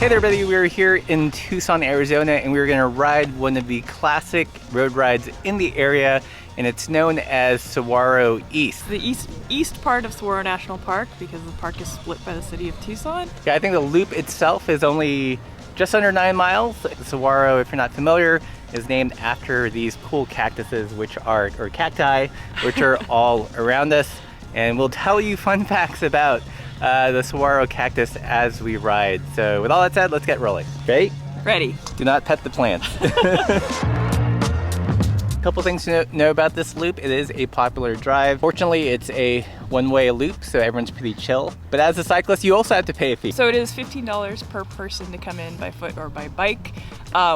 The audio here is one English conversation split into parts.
Hey there, everybody. We're here in Tucson, Arizona, and we're going to ride one of the classic road rides in the area, and it's known as Saguaro East. The east part of Saguaro National Park, because the park is split by the city of Tucson. Yeah, I think the loop itself is only just under 9 miles. Saguaro, if you're not familiar, is named after these cool cactuses, or cacti, which are all around us. And we'll tell you fun facts about the saguaro cactus as we ride. So with all that said, let's get rolling. Ready? Ready. Do not pet the plants. Couple things to know about this loop. It is a popular drive. Fortunately, it's a one-way loop, so everyone's pretty chill. But as a cyclist, you also have to pay a fee. So it is $15 per person to come in by foot or by bike.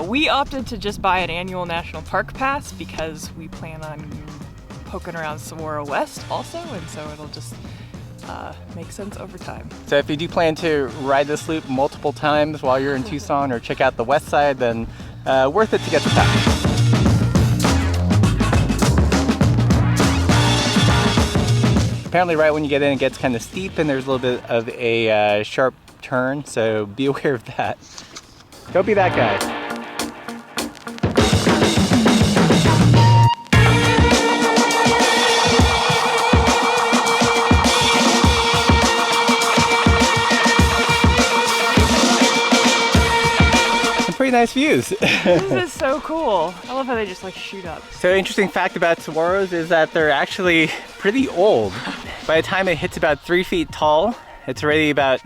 We opted to just buy an annual national park pass because we plan on poking around Saguaro West also, and so it'll just make sense over time. So if you do plan to ride this loop multiple times while you're in Tucson or check out the west side, then worth it to get the pass. Apparently right when you get in, it gets kind of steep and there's a little bit of a sharp turn, so be aware of that. Don't be that guy. Pretty nice views. This is so cool. I love how they just like shoot up. So interesting fact about saguaros is that they're actually pretty old. By the time it hits about 3 feet tall, it's already about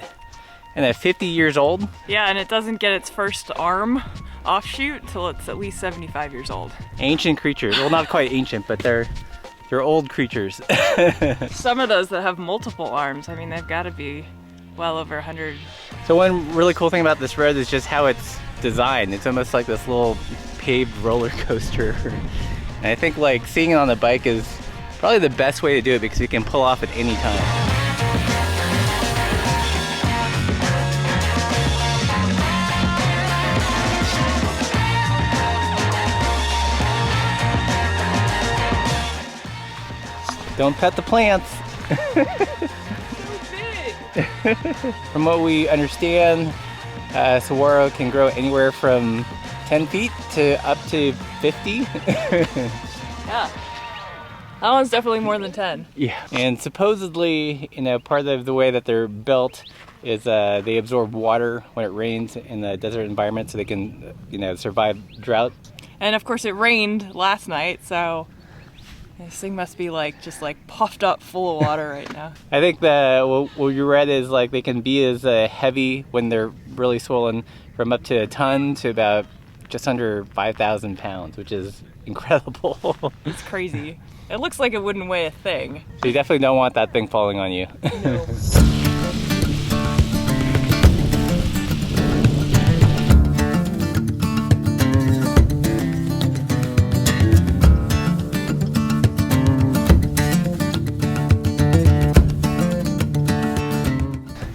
50 years old. Yeah, and it doesn't get its first arm offshoot till it's at least 75 years old. Ancient creatures. Well, not quite ancient, but they're old creatures. Some of those that have multiple arms, I mean, they've got to be well over 100. So one really cool thing about this road is just how it's designed. It's almost like this little paved roller coaster. And I think like seeing it on the bike is probably the best way to do it because you can pull off at any time. Don't pet the plants. From what we understand, saguaro can grow anywhere from 10 feet to up to 50. Yeah, that one's definitely more than 10. Yeah, and supposedly, part of the way that they're built is they absorb water when it rains in the desert environment so they can, survive drought. And of course it rained last night, so this thing must be just puffed up full of water right now. I think what you read is they can be as heavy when they're really swollen from up to a ton to about just under 5,000 pounds, which is incredible. It's crazy. It looks like it wouldn't weigh a thing. So you definitely don't want that thing falling on you. No.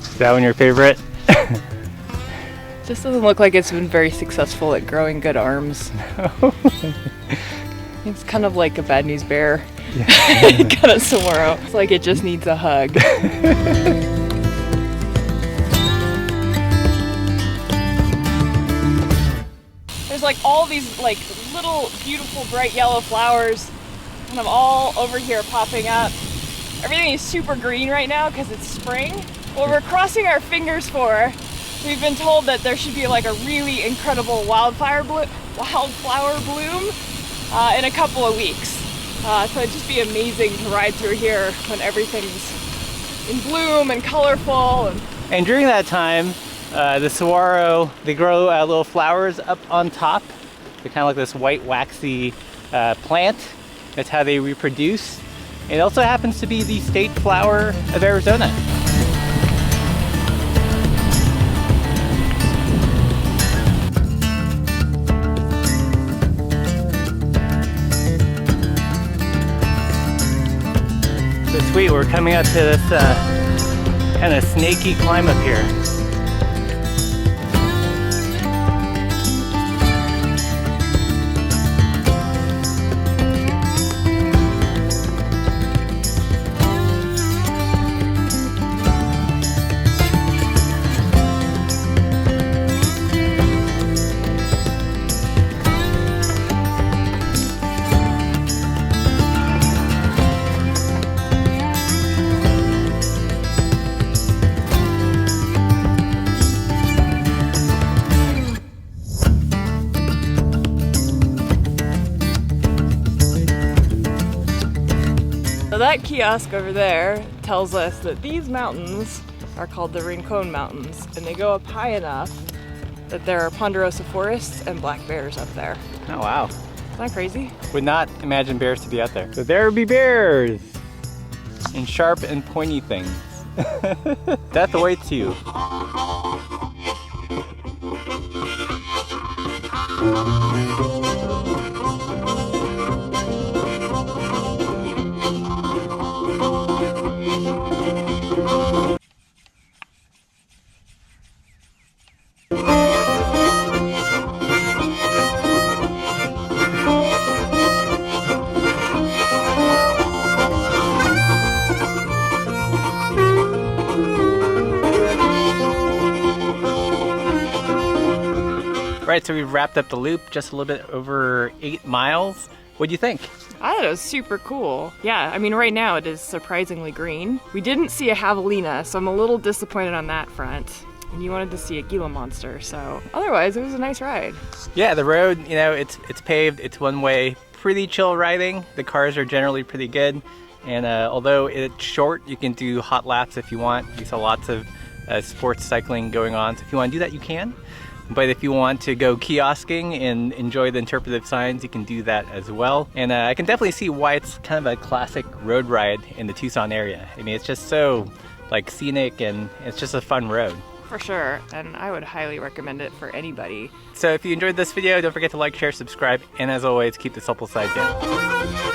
Is that one your favorite? This doesn't look like it's been very successful at growing good arms. No. It's kind of like a bad news bear. Yeah. Kind of saguaro. It's like it just needs a hug. There's all these little beautiful bright yellow flowers kind of all over here popping up. Everything is super green right now because it's spring. What we're crossing our fingers for, we've been told that there should be a really incredible wildflower bloom in a couple of weeks. So it'd just be amazing to ride through here when everything's in bloom and colorful. And during that time, the saguaro, they grow little flowers up on top. They're kind of like this white waxy plant. That's how they reproduce. It also happens to be the state flower of Arizona. So sweet, we're coming up to this kind of snaky climb up here. So that kiosk over there tells us that these mountains are called the Rincon Mountains, and they go up high enough that there are ponderosa forests and black bears up there. Oh wow. Isn't that crazy? Would not imagine bears to be out there. So there would be bears! And sharp and pointy things. Death awaits you. Right, so we've wrapped up the loop, just a little bit over 8 miles. What'd you think? I thought it was super cool. Yeah, I mean, right now it is surprisingly green. We didn't see a javelina, so I'm a little disappointed on that front. And you wanted to see a Gila monster, so otherwise it was a nice ride. Yeah, the road, you know, it's paved, it's one way, pretty chill riding. The cars are generally pretty good. And although it's short, you can do hot laps if you want. You saw lots of sports cycling going on, so if you want to do that, you can. But if you want to go kiosking and enjoy the interpretive signs, you can do that as well. And I can definitely see why it's kind of a classic road ride in the Tucson area. I mean, it's just so like scenic and it's just a fun road. For sure, and I would highly recommend it for anybody. So if you enjoyed this video, don't forget to like, share, subscribe, and as always, keep the supple side down.